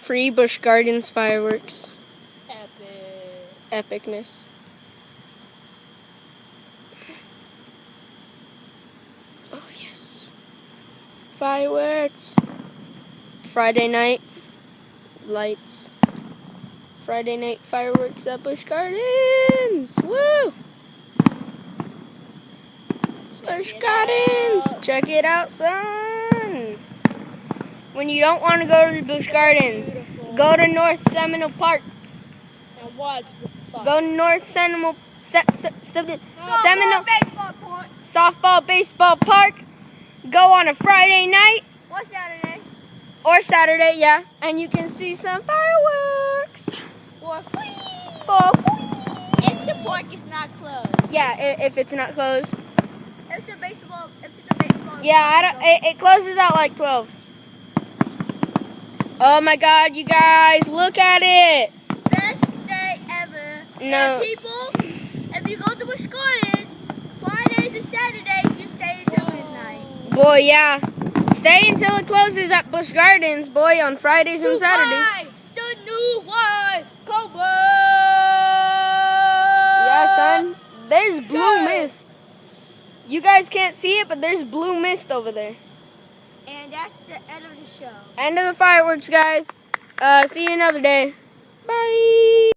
Free Busch Gardens fireworks. Epic. Epicness. Oh, yes. Fireworks. Friday night lights. Friday night fireworks at Busch Gardens. Woo! Busch Gardens. Check it out, son. When you don't want to go to the Busch Gardens, go to North Seminole Park. And watch the fun. Go to North Seminole Seminole baseball park. Softball Baseball Park. Go on a Friday night Or Saturday. or Saturday, yeah, and you can see some fireworks For free. for free. If the park is not closed. Yeah, if it's not closed. If the baseball. Yeah, it closes at like 12. Oh my God, you guys, look at it. Best day ever. No. And people, if you go to Busch Gardens, Fridays and Saturdays, you stay until midnight. Boy, yeah. Stay until it closes at Busch Gardens, boy, on Fridays and Saturdays. The new one, Cobra. Yeah, son. There's blue mist. You guys can't see it, but there's blue mist over there. And that's the end of the show. End of the fireworks, guys. See you another day. Bye.